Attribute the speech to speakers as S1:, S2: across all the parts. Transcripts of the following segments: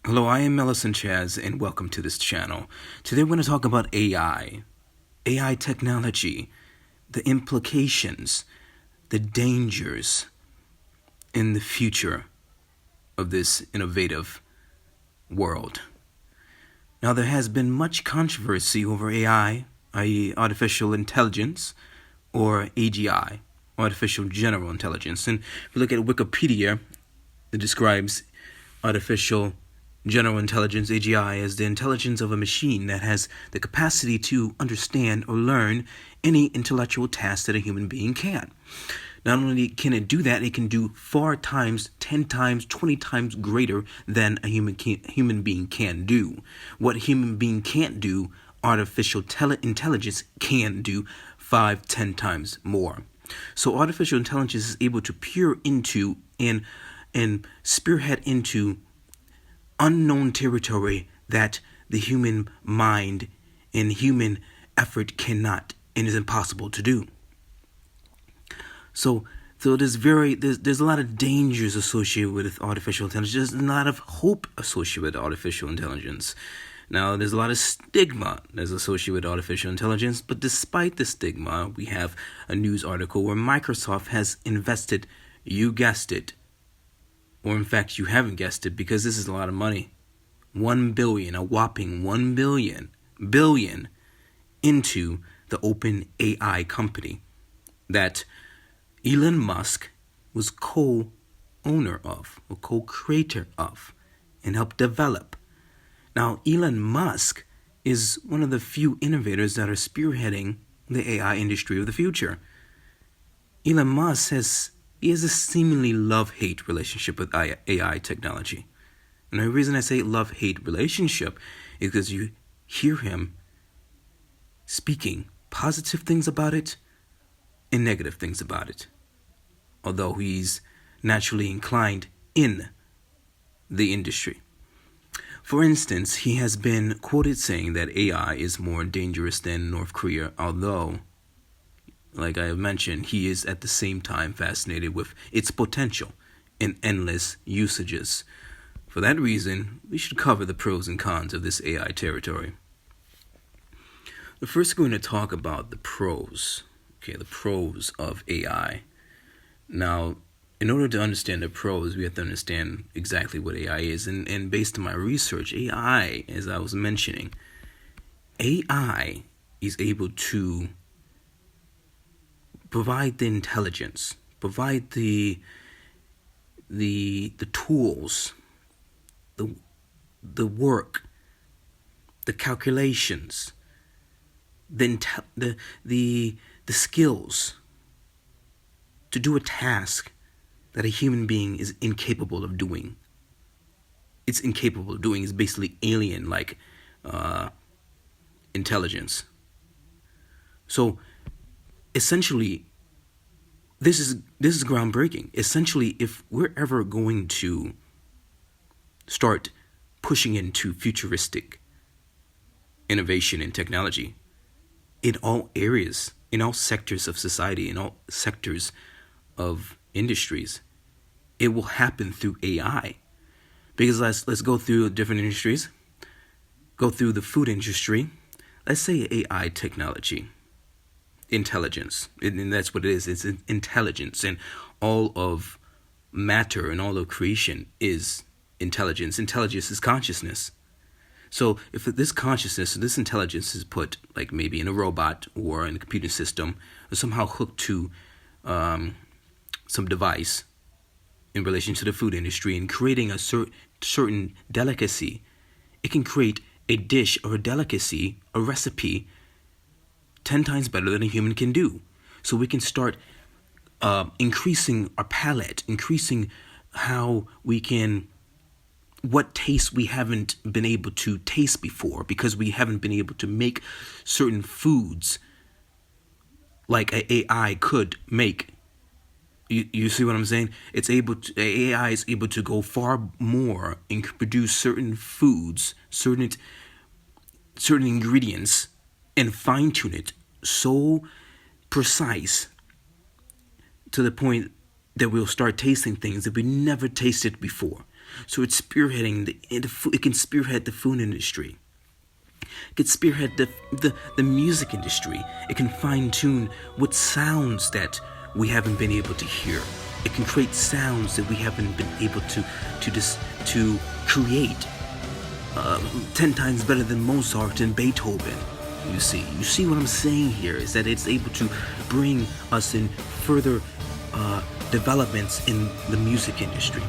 S1: Hello, I am Melo and Chaz, and welcome to this channel. Today we're going to talk about AI technology, the implications, the dangers in the future of this innovative world. Now, there has been much controversy over AI, i.e. artificial intelligence, or AGI, artificial general intelligence. And if you look at Wikipedia, it describes artificial general intelligence, AGI, as the intelligence of a machine that has the capacity to understand or learn any intellectual task that a human being can. Not only can it do that, it can do 4 times, 10 times, 20 times greater than a human being can do. What a human being can't do, artificial intelligence can do 5, 10 times more. So artificial intelligence is able to peer into and spearhead into unknown territory that the human mind and human effort cannot and is impossible to do. So there's a lot of dangers associated with artificial intelligence. There's a lot of hope associated with artificial intelligence. Now, there's a lot of stigma that's associated with artificial intelligence, but despite the stigma, we have a news article where Microsoft has invested, you guessed it, or in fact, you haven't guessed it because this is a lot of money. 1 billion, a whopping 1 billion into the OpenAI company that Elon Musk was co-owner of, or co-creator of, and helped develop. Now, Elon Musk is one of the few innovators that are spearheading the AI industry of the future. Elon Musk has a seemingly love-hate relationship with AI technology. And the reason I say love-hate relationship is because you hear him speaking positive things about it and negative things about it. Although he's naturally inclined in the industry. For instance, he has been quoted saying that AI is more dangerous than North Korea, although, like I have mentioned, he is at the same time fascinated with its potential and endless usages. For that reason, we should cover the pros and cons of this AI territory. But first, we're going to talk about the pros. The pros of AI. Now, in order to understand the pros, we have to understand exactly what AI is. And based on my research, AI, as I was mentioning, AI is able to provide the intelligence, provide the tools, the work, the calculations, the skills to do a task that a human being is incapable of doing. It's incapable of doing. It's basically alien-like intelligence. So essentially, this is groundbreaking. Essentially, if we're ever going to start pushing into futuristic innovation and technology in all areas, in all sectors of society, in all sectors of industries, it will happen through AI. Because let's go through different industries. Go through the food industry. Let's say AI technology. Intelligence, and that's what it is. It's intelligence, and all of matter and all of creation is intelligence. Intelligence is consciousness. So if this consciousness, this intelligence is put like maybe in a robot or in a computer system, or somehow hooked to some device in relation to the food industry and creating a certain delicacy, it can create a dish or a delicacy, a recipe 10 times better than a human can do. So we can start increasing our palate, increasing how we can, what taste we haven't been able to taste before because we haven't been able to make certain foods like an AI could make. You see what I'm saying? AI is able to go far more and produce certain foods, certain ingredients, and fine-tune it so precise to the point that we'll start tasting things that we never tasted before. So it's spearheading it can spearhead the food industry. It can spearhead the music industry. It can fine tune what sounds that we haven't been able to hear. It can create sounds that we haven't been able to create 10 times better than Mozart and Beethoven. You see what I'm saying here is that it's able to bring us in further developments in the music industry.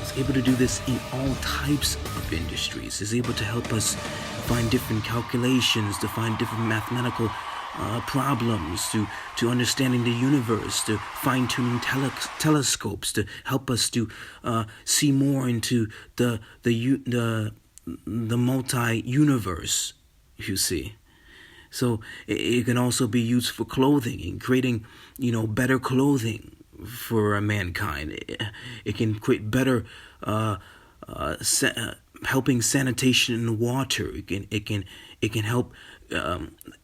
S1: It's able to do this in all types of industries. It's able to help us find different calculations, to find different mathematical problems, to understanding the universe, to fine-tuning telescopes, to help us to see more into the multi-universe, you see. So it can also be used for clothing and creating, better clothing for mankind. It can create better helping sanitation in water. It can help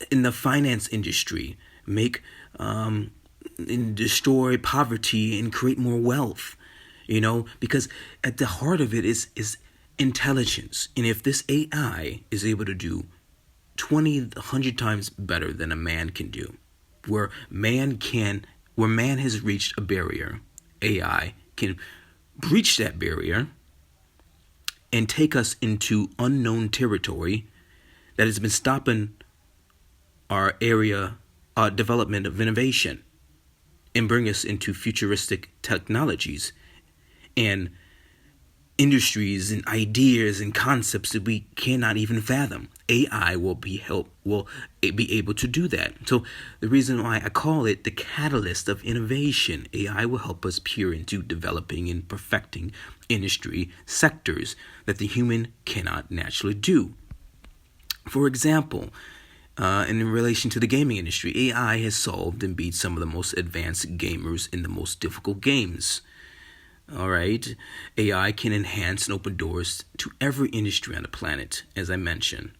S1: in the finance industry, make and destroy poverty and create more wealth. Because at the heart of it is intelligence. And if this AI is able to do 100 times better than a man can do, where man has reached a barrier, AI can breach that barrier and take us into unknown territory that has been stopping our development of innovation, and bring us into futuristic technologies and industries and ideas and concepts that we cannot even fathom. AI will be able to do that. So the reason why I call it the catalyst of innovation, AI will help us peer into developing and perfecting industry sectors that the human cannot naturally do. For example, in relation to the gaming industry, AI has solved and beat some of the most advanced gamers in the most difficult games. All right, AI can enhance and open doors to every industry on the planet, as I mentioned.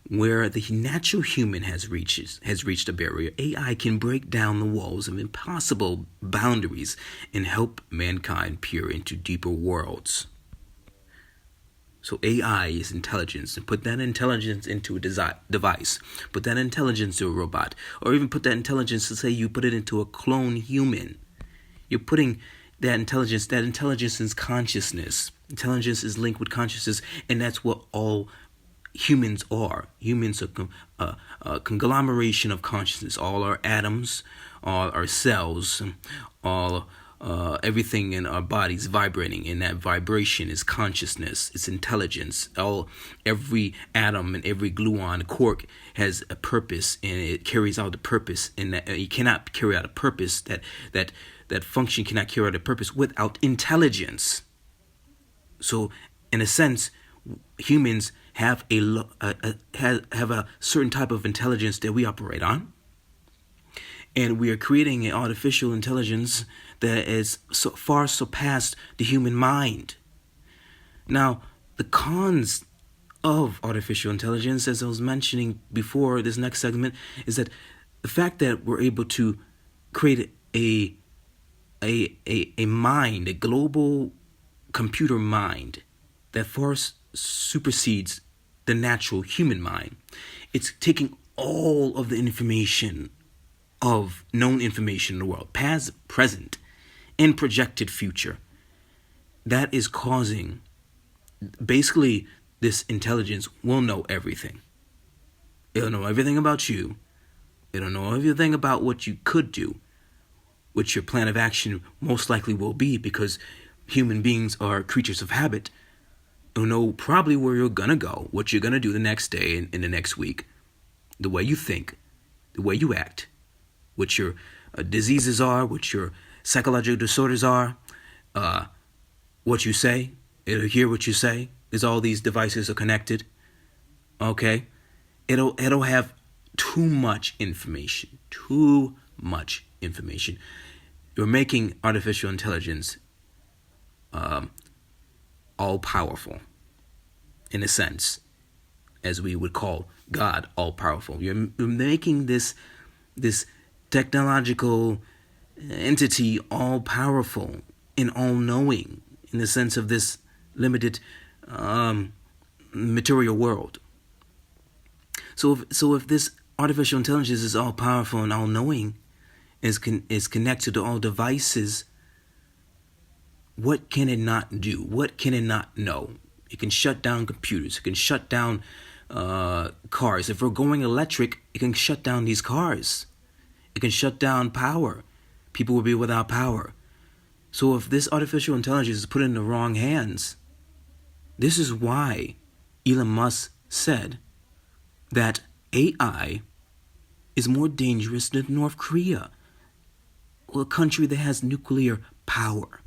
S1: Where the natural human has reached a barrier, AI can break down the walls of impossible boundaries and help mankind peer into deeper worlds. So AI is intelligence, and put that intelligence into a device, put that intelligence into a robot, or even put that intelligence, let's say you put it into a clone human. You're putting that intelligence is consciousness. Intelligence is linked with consciousness, and that's what all humans are. Humans are a conglomeration of consciousness. All our atoms, all our cells, all everything in our bodies vibrating, and that vibration is consciousness. It's intelligence. Every atom and every gluon quark has a purpose, and it carries out the purpose. And that you cannot carry out a purpose that function cannot carry out a purpose without intelligence. So, in a sense, humans have a certain type of intelligence that we operate on, and we are creating an artificial intelligence that is so far surpassed the human mind. Now, the cons of artificial intelligence, as I was mentioning before this next segment, is that the fact that we're able to create a mind, a global computer mind that far supersedes the natural human mind. It's taking all of the information of known information in the world, past, present, and projected future. That is causing, basically, this intelligence will know everything. It'll know everything about you. It'll know everything about what you could do, which your plan of action most likely will be, because human beings are creatures of habit. It'll know probably where you're going to go, what you're going to do the next day and in the next week, the way you think, the way you act, what your diseases are, what your psychological disorders are, what you say. It'll hear what you say, as all these devices are connected. Okay? It'll have too much information. You're making artificial intelligence all-powerful, in a sense, as we would call God all-powerful. You're making this technological entity all-powerful and all-knowing, in the sense of this limited material world. So if this artificial intelligence is all powerful and all knowing, is connected to all devices, what can it not do? What can it not know? It can shut down computers. It can shut down cars. If we're going electric, it can shut down these cars. It can shut down power. People will be without power. So if this artificial intelligence is put in the wrong hands, this is why Elon Musk said that AI is more dangerous than North Korea, a country that has nuclear power.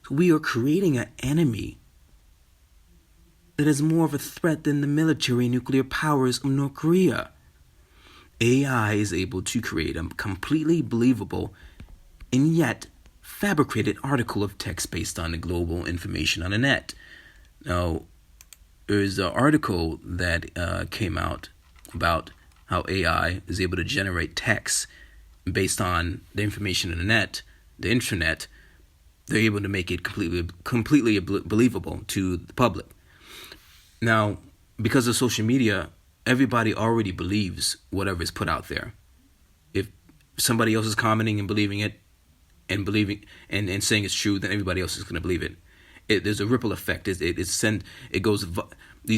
S1: So we are creating an enemy that is more of a threat than the military nuclear powers of North Korea. AI is able to create a completely believable and yet fabricated article of text based on the global information on the net. Now, there's an article that came out about how AI is able to generate text based on the information on the net, the internet. They're able to make it completely believable to the public. Now, because of social media, everybody already believes whatever is put out there. If somebody else is commenting and believing it, and saying it's true, then everybody else is going to believe it. There's a ripple effect. These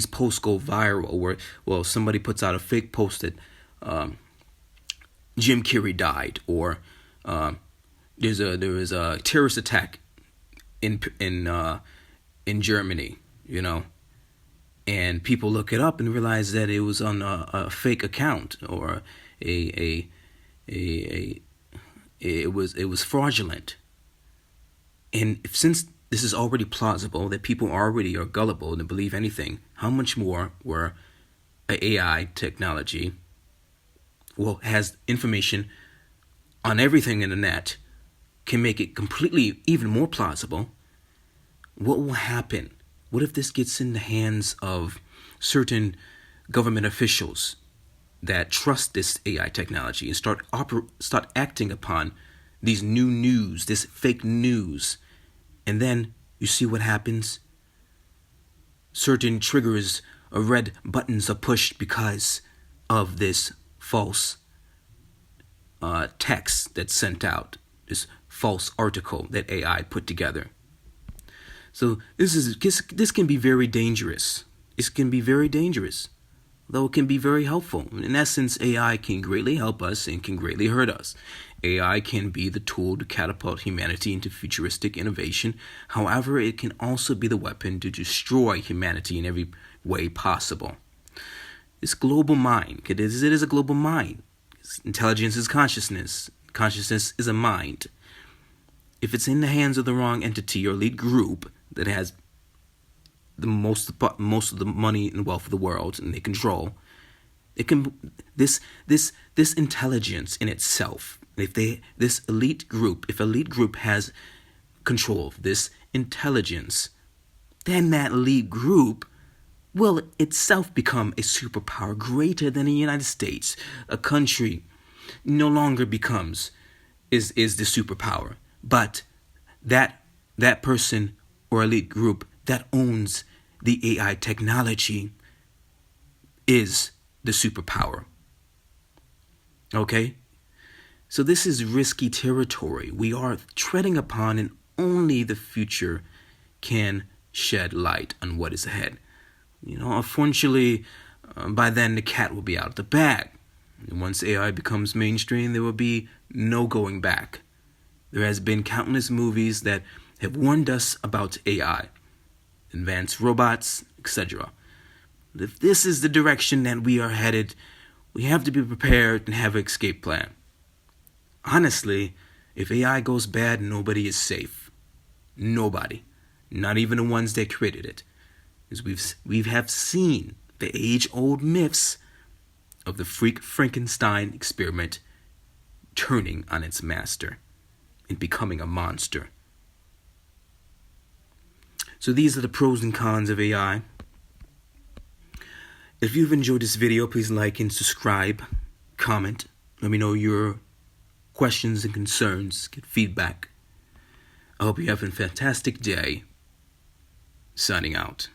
S1: posts go viral where somebody puts out a fake post that Jim Carrey died, or there was a terrorist attack in Germany, and people look it up and realize that it was on a fake account, or it was fraudulent. And since this is already plausible, that people already are gullible to believe anything, how much more where AI technology has information on everything in the net, can make it completely even more plausible? What will happen? What if this gets in the hands of certain government officials that trust this AI technology and start acting upon these new news, this fake news, and then you see what happens? Certain triggers or red buttons are pushed because of this false text that's sent out, this false article that AI put together. So this can be very dangerous. It can be very dangerous, though it can be very helpful. In essence, AI can greatly help us and can greatly hurt us. AI can be the tool to catapult humanity into futuristic innovation. However, it can also be the weapon to destroy humanity in every way possible. This global mind, it is a global mind. Intelligence is consciousness. Consciousness is a mind. If it's in the hands of the wrong entity or elite group that has the most of the money and wealth of the world and they control, it can this intelligence in itself. If elite group has control of this intelligence, then that elite group will itself become a superpower greater than the United States. A country no longer is the superpower, but that person or elite group that owns the AI technology is the superpower. Okay? So this is risky territory. We are treading upon, and only the future can shed light on what is ahead. Unfortunately, by then the cat will be out of the bag. And once AI becomes mainstream, there will be no going back. There has been countless movies that have warned us about AI, advanced robots, etc. If this is the direction that we are headed, we have to be prepared and have an escape plan. Honestly, if AI goes bad, nobody is safe. Nobody. Not even the ones that created it. Because we have seen the age-old myths of the Frankenstein experiment turning on its master and becoming a monster. So these are the pros and cons of AI. If you've enjoyed this video, please like and subscribe, comment. Let me know your questions and concerns, get feedback. I hope you have a fantastic day. signing out.